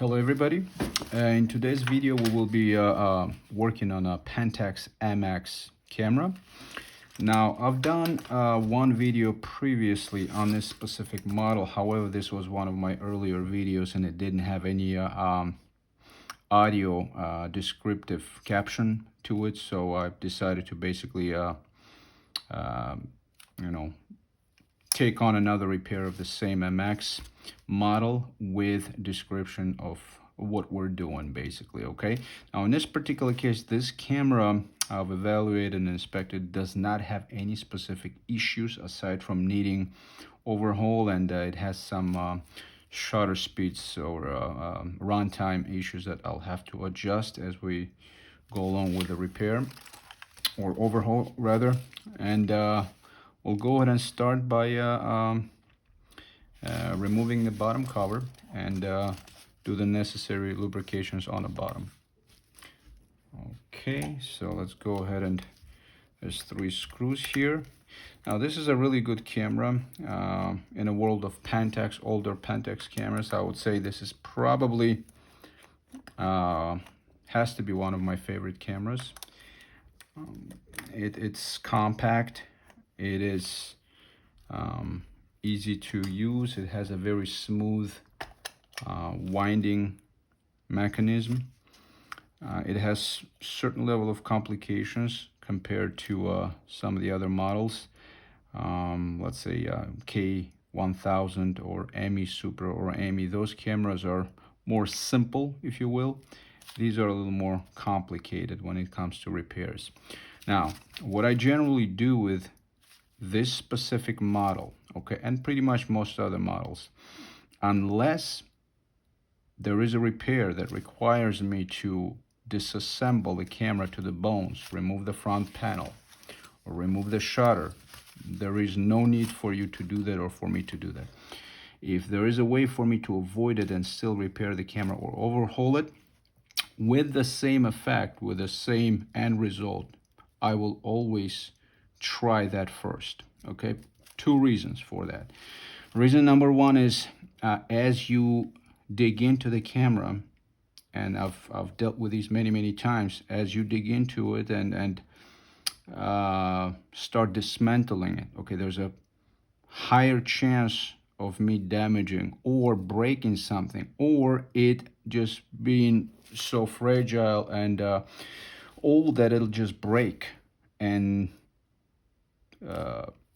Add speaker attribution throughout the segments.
Speaker 1: Hello everybody. In today's video we will be working on a Pentax MX camera. Now I've done one video previously on this specific model. However, this was one of my earlier videos and it didn't have any audio descriptive caption to it, so I've decided to basically take on another repair of the same MX model with description of what we're doing basically. Okay, now in this particular case, this camera I've evaluated and inspected does not have any specific issues aside from needing overhaul, and it has some shutter speeds or runtime issues that I'll have to adjust as we go along with the repair or overhaul rather. And we'll go ahead and start by removing the bottom cover and do the necessary lubrications on the bottom. Okay, so let's go ahead, and there's 3 screws here. Now this is a really good camera. In a world of Pentax, older Pentax cameras, I would say this is probably has to be one of my favorite cameras. It's compact. It is easy to use. It has a very smooth winding mechanism. It has certain level of complications compared to some of the other models. Let's say K1000 or ME Super or ME. Those cameras are more simple, if you will. These are a little more complicated when it comes to repairs. Now, what I generally do with this specific model, okay, and pretty much most other models, unless there is a repair that requires me to disassemble the camera to the bones, remove the front panel, or remove the shutter, there is no need for you to do that or for me to do that. If there is a way for me to avoid it and still repair the camera or overhaul it with the same effect, with the same end result, I will always try that first. Okay, 2 reasons for that. Reason number 1 is as you dig into the camera, and I've dealt with these many times, as you dig into it and start dismantling it, okay, there's a higher chance of me damaging or breaking something, or it just being so fragile and old that it'll just break. And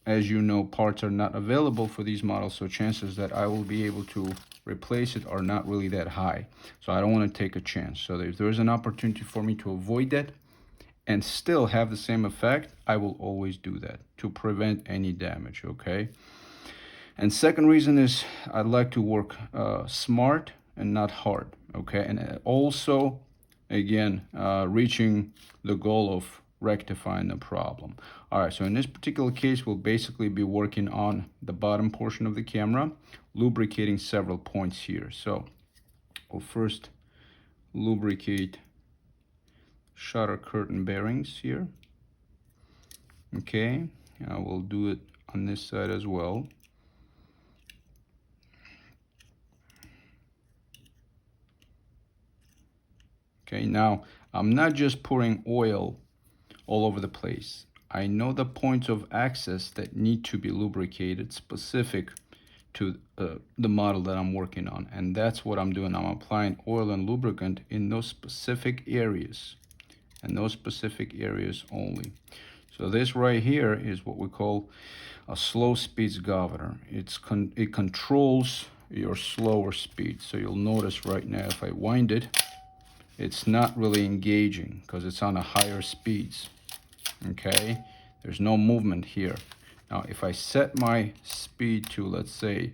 Speaker 1: as you know, parts are not available for these models, so chances that I will be able to replace it are not really that high. So I don't want to take a chance. So if there's an opportunity for me to avoid that and still have the same effect, I will always do that to prevent any damage. Okay, and second reason is I'd like to work smart and not hard. Okay, and also again reaching the goal of rectifying the problem. All right, so in this particular case, we'll basically be working on the bottom portion of the camera, lubricating several points here. So we'll first lubricate shutter curtain bearings here. Okay, we'll do it on this side as well. Okay, now I'm not just pouring oil all over the place. I know the points of access that need to be lubricated specific to the model that I'm working on, and that's what I'm doing. I'm applying oil and lubricant in those specific areas, and those specific areas only. So this right here is what we call a slow speeds governor. It controls your slower speed. So you'll notice right now if I wind it, it's not really engaging because it's on a higher speeds. Okay, there's no movement here. Now if I set my speed to, let's say,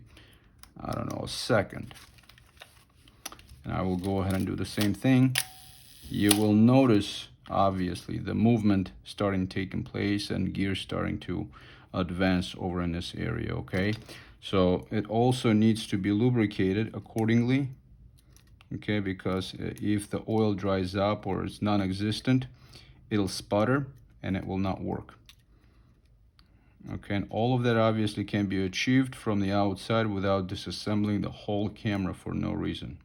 Speaker 1: I don't know, a second, and I will go ahead and do the same thing, you will notice obviously the movement starting taking place and gears starting to advance over in this area. Okay, so it also needs to be lubricated accordingly. Okay, because if the oil dries up or it's non-existent, it'll sputter and it will not work. Okay, and all of that obviously can be achieved from the outside without disassembling the whole camera for no reason.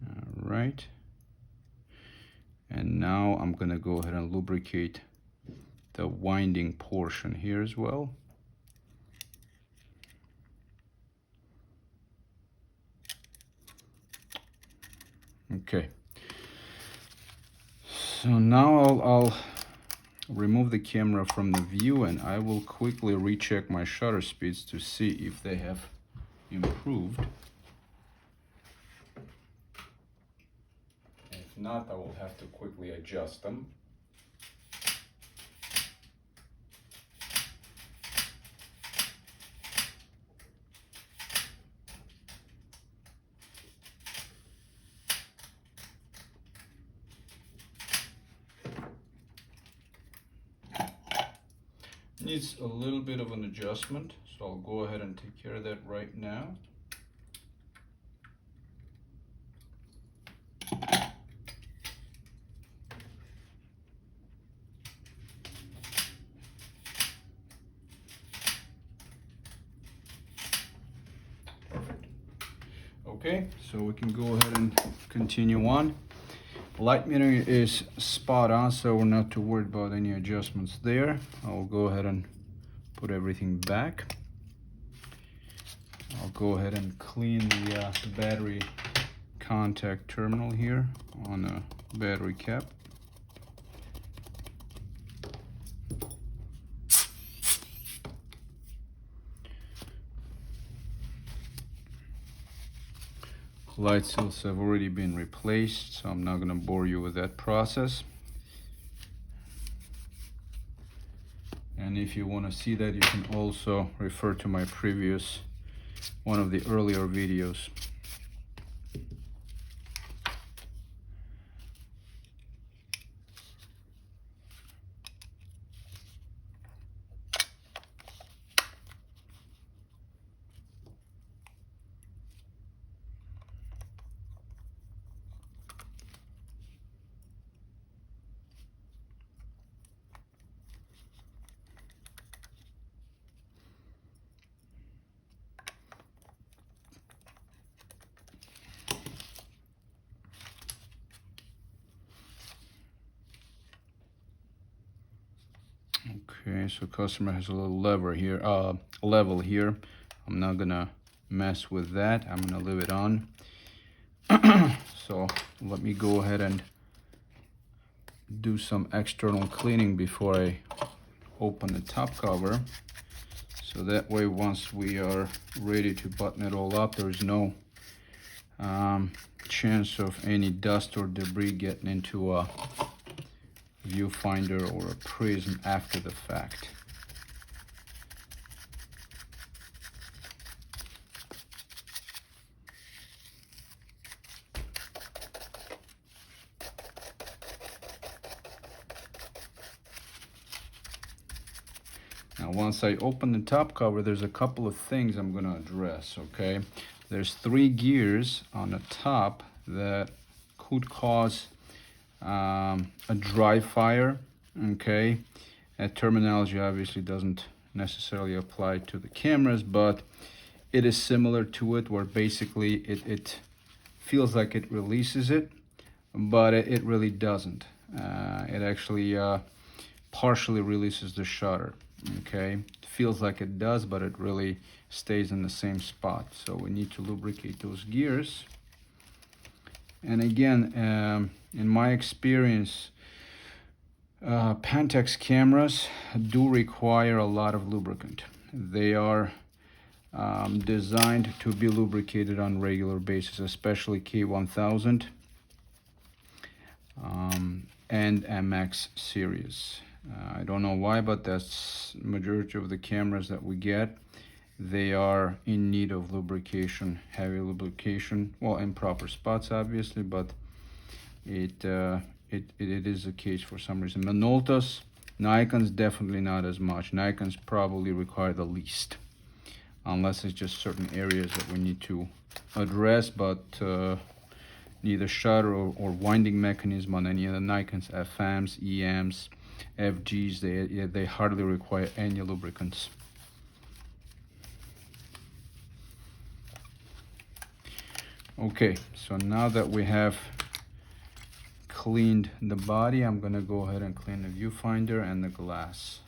Speaker 1: All right. And now I'm gonna go ahead and lubricate the winding portion here as well. Okay. So now I'll remove the camera from the view, and I will quickly recheck my shutter speeds to see if they have improved. If not, I will have to quickly adjust them. Needs a little bit of an adjustment, so I'll go ahead and take care of that right now. Perfect. Okay, so we can go ahead and continue on. Light metering is spot on, so we're not too worried about any adjustments there. I'll go ahead and put everything back. I'll go ahead and clean the battery contact terminal here on the battery cap. Light seals have already been replaced, so I'm not going to bore you with that process. And if you want to see that, you can also refer to my previous, one of the earlier videos. Okay, so customer has a little lever here, level here. I'm not gonna mess with that. I'm gonna leave it on. So let me go ahead and do some external cleaning before I open the top cover. So that way, once we are ready to button it all up, there's no chance of any dust or debris getting into a viewfinder or a prism after the fact. Now, once I open the top cover, there's a couple of things I'm going to address, okay? There's 3 gears on the top that could cause a dry fire, okay? That terminology obviously doesn't necessarily apply to the cameras, but it is similar to it, where basically it feels like it releases it, but it really doesn't. It actually partially releases the shutter, okay? It feels like it does, but it really stays in the same spot. So we need to lubricate those gears. And again, in my experience, Pentax cameras do require a lot of lubricant. They are designed to be lubricated on a regular basis, especially K1000 and MX series. I don't know why, but that's majority of the cameras that we get. They are in need of lubrication, heavy lubrication, well, in proper spots obviously, but it is the case for some reason. Minoltas, Nikons definitely not as much. Nikons probably require the least, unless it's just certain areas that we need to address, but neither shutter or winding mechanism on any of the Nikons, FMs, EMs, FGs, they hardly require any lubricants. Okay, so now that we have cleaned the body, I'm gonna go ahead and clean the viewfinder and the glass.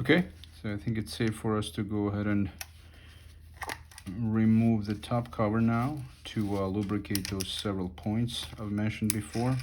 Speaker 1: Okay, so I think it's safe for us to go ahead and remove the top cover now to lubricate those several points I've mentioned before.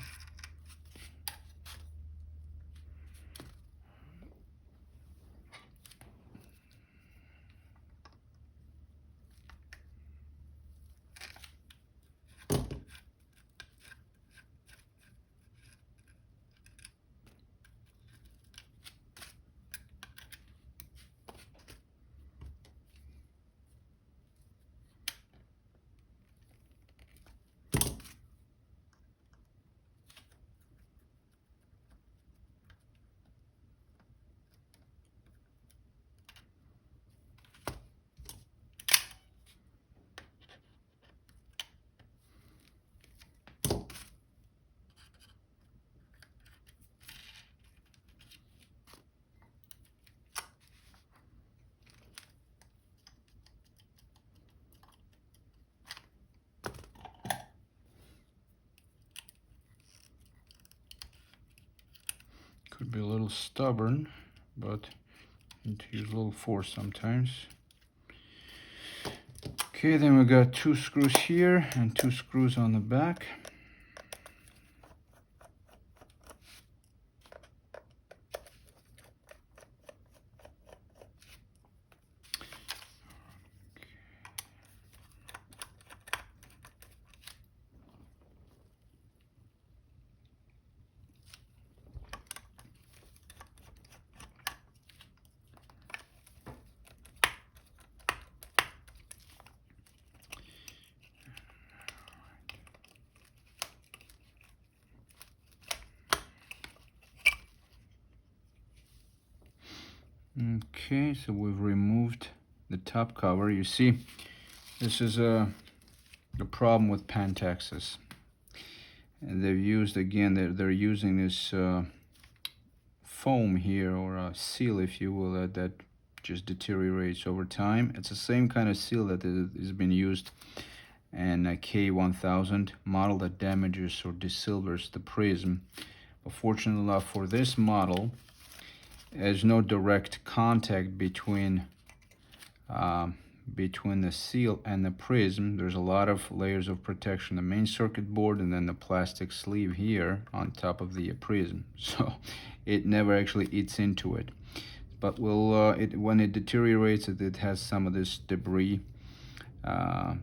Speaker 1: Could be a little stubborn, but you need to use a little force sometimes. Okay, then we got 2 screws here and 2 screws on the back. Okay, so we've removed the top cover. You see, this is the problem with Pentaxes. And they've used, again, they're using this foam here, or a seal, if you will, that just deteriorates over time. It's the same kind of seal that has been used in a K1000 model that damages or desilvers the prism. But fortunately enough for this model, there's no direct contact between the seal and the prism. There's a lot of layers of protection, the main circuit board and then the plastic sleeve here on top of the prism, so it never actually eats into it. But when it deteriorates, it has some of this debris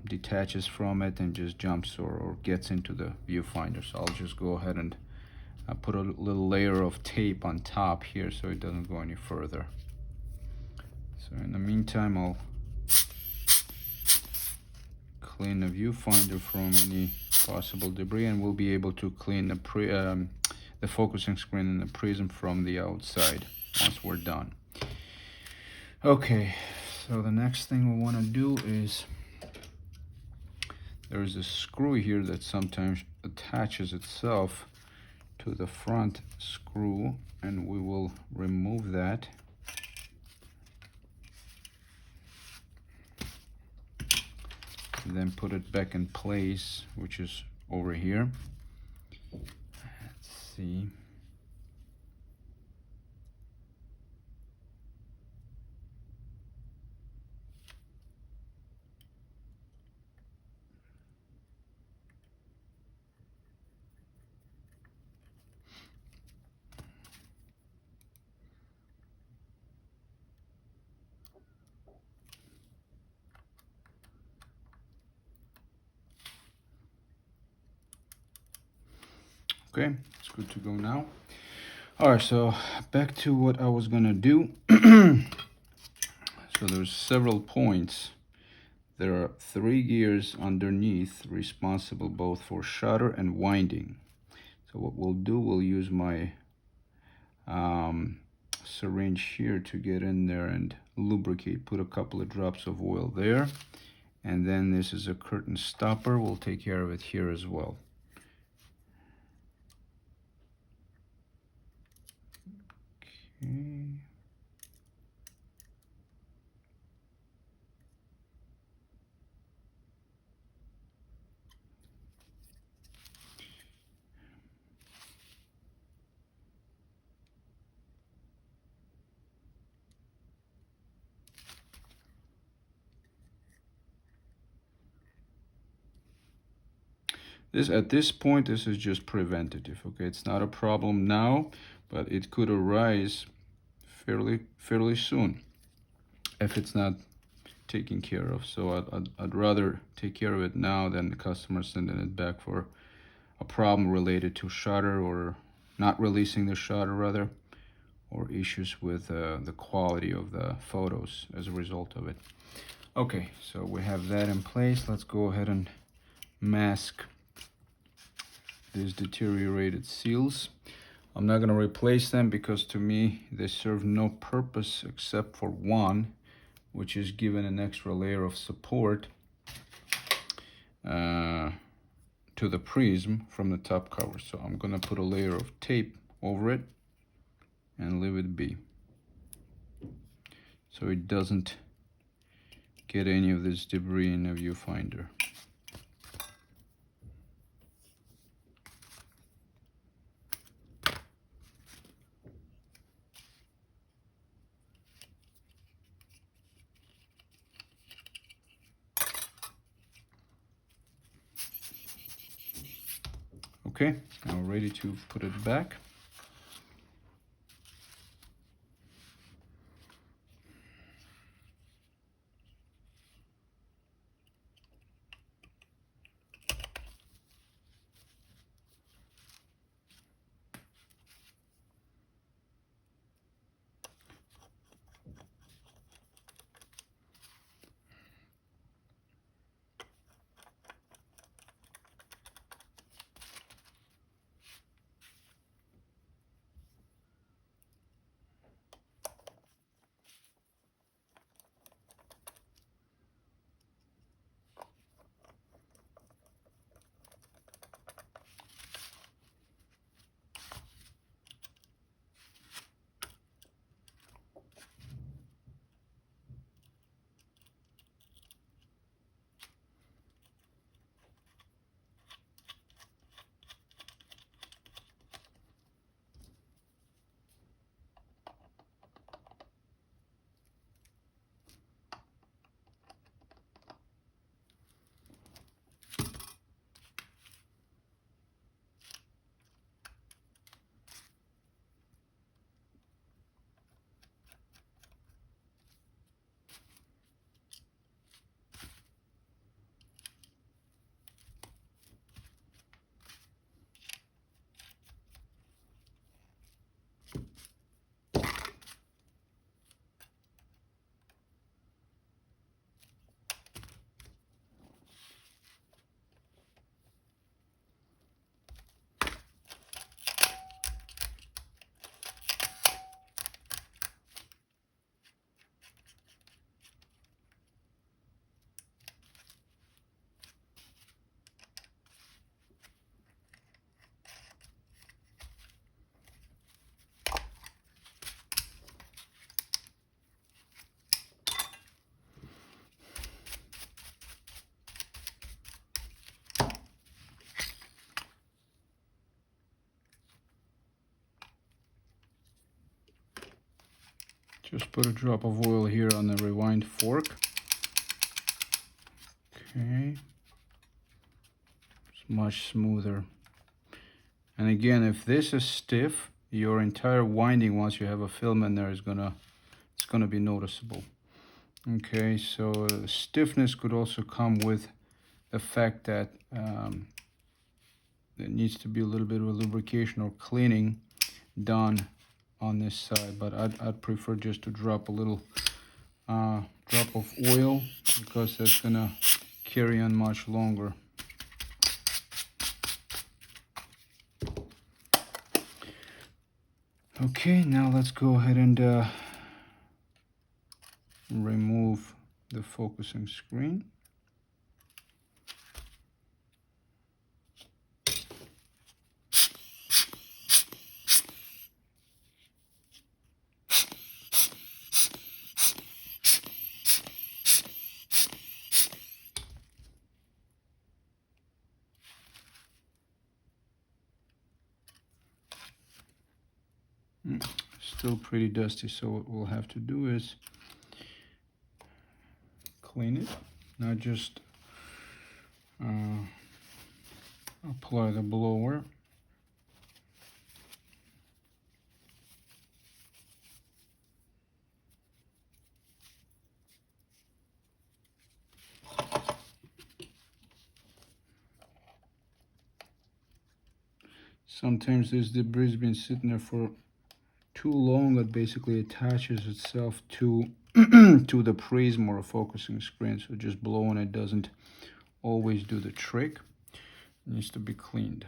Speaker 1: detaches from it and just jumps or gets into the viewfinder. So I'll just go ahead and put a little layer of tape on top here so it doesn't go any further. So in the meantime, I'll clean the viewfinder from any possible debris, and we'll be able to clean the focusing screen and the prism from the outside once we're done. Okay, so the next thing we want to do is, there's a screw here that sometimes attaches itself to the front screw, and we will remove that. And then put it back in place, which is over here. see. Okay, it's good to go now. All right, so back to what I was gonna do. So there's several points. There are 3 gears underneath responsible both for shutter and winding. So what we'll do, we'll use my syringe here to get in there and lubricate. Put a couple of drops of oil there. And then this is a curtain stopper. We'll take care of it here as well. Okay. At this point, this is just preventative. Okay, it's not a problem now, but it could arise fairly soon if it's not taken care of. So I'd rather take care of it now than the customer sending it back for a problem related to shutter, or not releasing the shutter rather, or issues with the quality of the photos as a result of it. Okay, so we have that in place. Let's go ahead and mask these deteriorated seals. I'm not going to replace them because to me they serve no purpose except for one, which is giving an extra layer of support to the prism from the top cover. So I'm going to put a layer of tape over it and leave it be, so it doesn't get any of this debris in the viewfinder. Okay, now we're ready to put it back. Just put a drop of oil here on the rewind fork. Okay. It's much smoother. And again, if this is stiff, your entire winding, once you have a filament there, it's gonna be noticeable. Okay, so stiffness could also come with the fact that there needs to be a little bit of a lubrication or cleaning done on this side, but I'd prefer just to drop a little drop of oil, because that's gonna carry on much longer. Okay, now let's go ahead and remove the focusing screen. Still pretty dusty, so what we'll have to do is clean it, not just apply the blower. Sometimes this debris has been sitting there for too long. It basically attaches itself to to the prism or a focusing screen, so just blowing it doesn't always do the trick. It needs to be cleaned.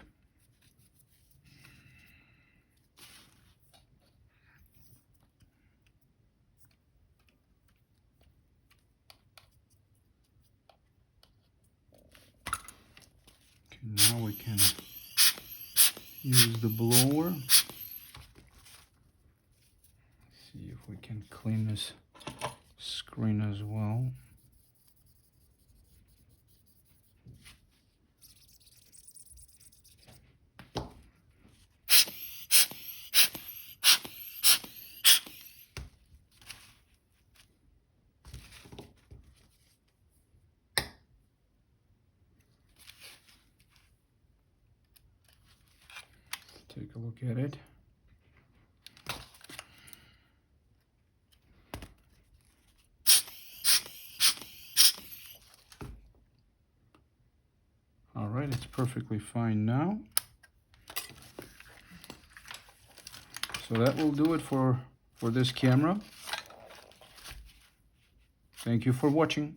Speaker 1: Okay, now we can use the blower. See if we can clean this screen as well. Take a look at it. All right, it's perfectly fine now. So that will do it for this camera. Thank you for watching.